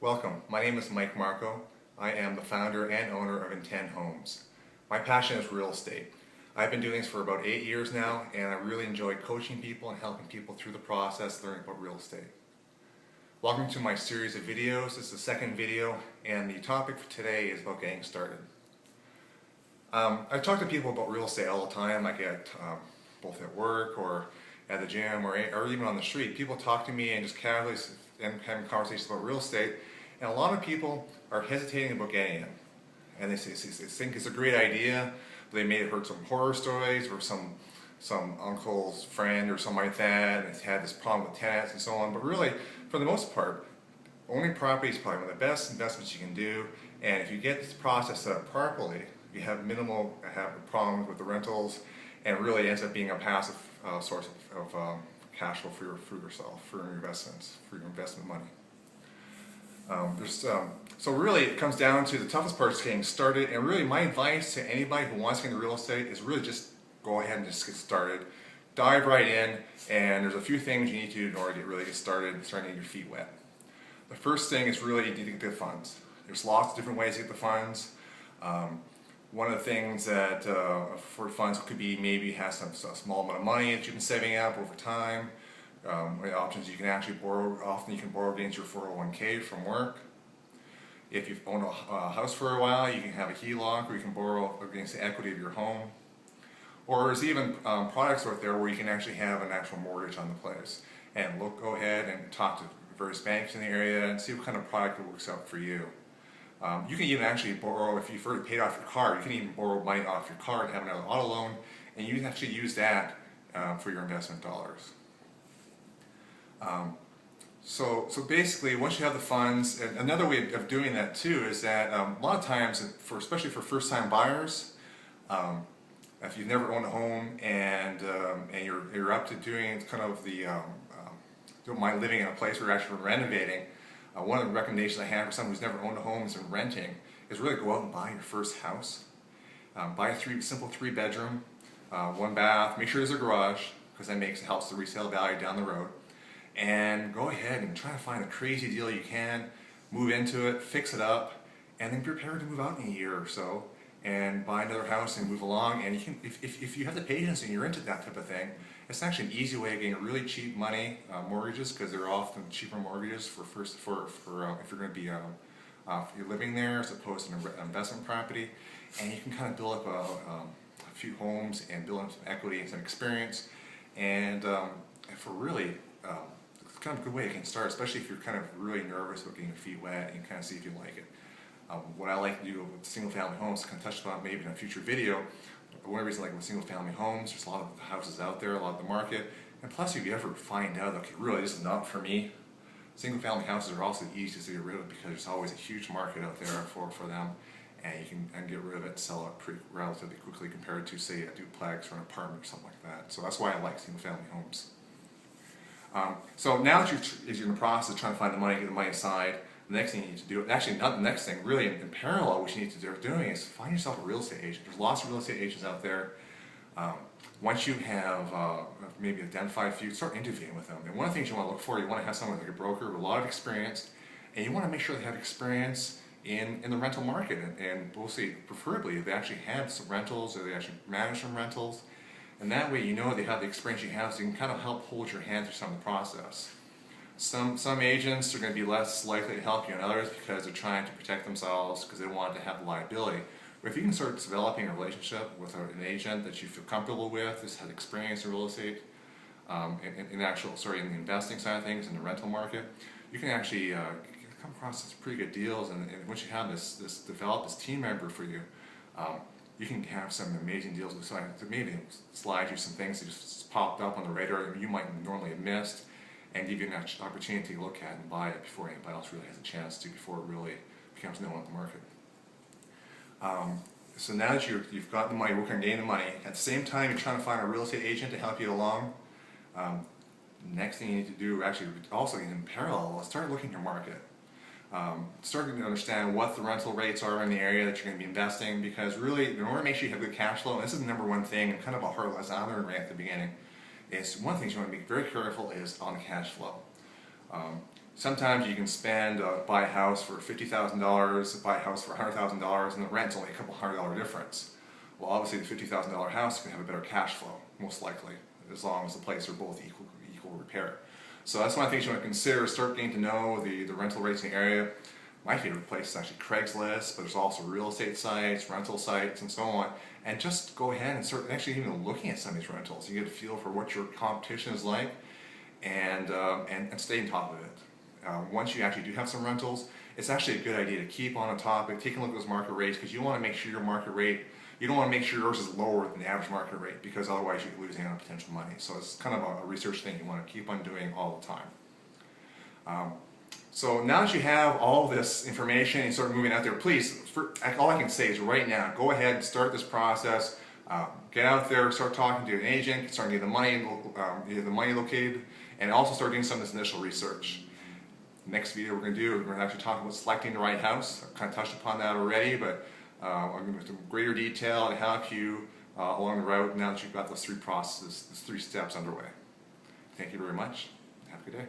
Welcome, my name is Mike Marco. I am the founder and owner of Intend Homes. My passion is real estate. I've been doing this for about 8 years now, and I really enjoy coaching people and helping people through the process learning about real estate. Welcome to my series of videos. This is the second video, and the topic for today is about getting started. I talk to people about real estate all the time. I get both at work or at the gym or even on the street. People talk to me and just casually having conversations about real estate, and a lot of people are hesitating about getting in. And they think it's a great idea, but they may have heard some horror stories or some uncle's friend or something like that, and it's had this problem with tenants and so on. But really, for the most part, owning property is probably one of the best investments you can do. And if you get this process set up properly, you have minimal problems with the rentals, and it really ends up being a passive source of cash flow for yourself, for your investments, for your investment money. So really it comes down to the toughest part is getting started, and really my advice to anybody who wants to get into real estate is really just go ahead and just get started. Dive right in, and there's a few things you need to do in order to really get started and start getting your feet wet. The first thing is really you need to get the funds. There's lots of different ways to get the funds. One of the things that for funds could be maybe have some small amount of money that you've been saving up over time. The options you can actually borrow. Often you can borrow against your 401k from work. If you've owned a house for a while, you can have a HELOC, or you can borrow against the equity of your home. Or there's even products out there where you can actually have an actual mortgage on the place. And go ahead and talk to various banks in the area and see what kind of product works out for you. You can even actually borrow, if you've already paid off your car, you can even borrow money off your car to have another auto loan, and you can actually use that for your investment dollars. So basically, once you have the funds, and another way of doing that too is that a lot of times, especially for first-time buyers, if you've never owned a home and you're up to doing kind of don't mind living in a place where you're actually renovating, one of the recommendations I have for someone who's never owned a home and renting is really go out and buy your first house. Buy a simple 3-bedroom, 1 bath. Make sure there's a garage, because that helps the resale value down the road. And go ahead and try to find a crazy deal you can, move into it, fix it up, and then prepare to move out in a year or so and buy another house and move along. And you can, if you have the patience and you're into that type of thing, it's actually an easy way of getting really cheap money mortgages, because they're often cheaper mortgages if you're going to be if you're living there as opposed to an investment property. And you can kind of build up a few homes and build up some equity and some experience. And for really it's kind of a good way to get started, especially if you're kind of really nervous about getting your feet wet and kind of see if you like it. What I like to do with single-family homes, kind of touched upon maybe in a future video. One reason I like with single-family homes, there's a lot of houses out there, a lot of the market, and plus if you ever find out, okay, really this is not for me, single-family houses are also easy to get rid of because there's always a huge market out there for them, and you can get rid of it and sell it pretty relatively quickly compared to, say, a duplex or an apartment or something like that. So that's why I like single-family homes. So now that you're in the process of trying to find the money, get the money aside, the next thing you need to do, actually not the next thing, really in parallel what you need to start doing is find yourself a real estate agent. There's lots of real estate agents out there. Once you have maybe identified a few, start interviewing with them. And one of the things you want to look for, you want to have someone like a broker with a lot of experience, and you want to make sure they have experience in the rental market, and we'll see, preferably if they actually have some rentals or they actually manage some rentals. And that way you know they have the experience you have, so you can kind of help hold your hand through some of the process. Some agents are going to be less likely to help you than others because they're trying to protect themselves because they want to have the liability. But if you can start developing a relationship with an agent that you feel comfortable with, this has experience in real estate, in the investing side of things, in the rental market, you can actually come across some pretty good deals. And once you have develop this team member for you, you can have some amazing deals with maybe slide you some things that just popped up on the radar you might normally have missed, and give you an opportunity to look at and buy it before anybody else really has a chance to, before it really becomes known on the market. So now that you've got the money, working on getting the money, at the same time you're trying to find a real estate agent to help you along. Next thing you need to do, actually also in parallel, is start looking at your market. Starting to understand what the rental rates are in the area that you're going to be investing, because really, in order to make sure you have good cash flow, and this is the number one thing, and kind of a hard lesson I learned right at the beginning, is one of the things you want to be very careful is on the cash flow. sometimes you can spend, buy a house for $50,000, buy a house for $100,000, and the rent's only a couple $100 difference. Well, obviously the $50,000 house can have a better cash flow, most likely, as long as the places are both equal repair. So that's one of the things you want to consider. Start getting to know the rental rates in the area. My favorite place is actually Craigslist, but there's also real estate sites, rental sites, and so on. And just go ahead and start actually even looking at some of these rentals. You get a feel for what your competition is like, and stay on top of it. Once you actually do have some rentals, it's actually a good idea to keep on a topic, take a look at those market rates, because you want to make sure your market rate, you don't want to make sure yours is lower than the average market rate, because otherwise you're losing out on potential money. So it's kind of a research thing you want to keep on doing all the time. So now that you have all this information and start moving out there, please, all I can say is right now, go ahead and start this process. Get out there, start talking to an agent, start getting the money located, and also start doing some of this initial research. Next video we're going to actually talk about selecting the right house. I've kind of touched upon that already, but I'm going to go into greater detail and help you along the route now that you've got those three steps underway. Thank you very much. Have a good day.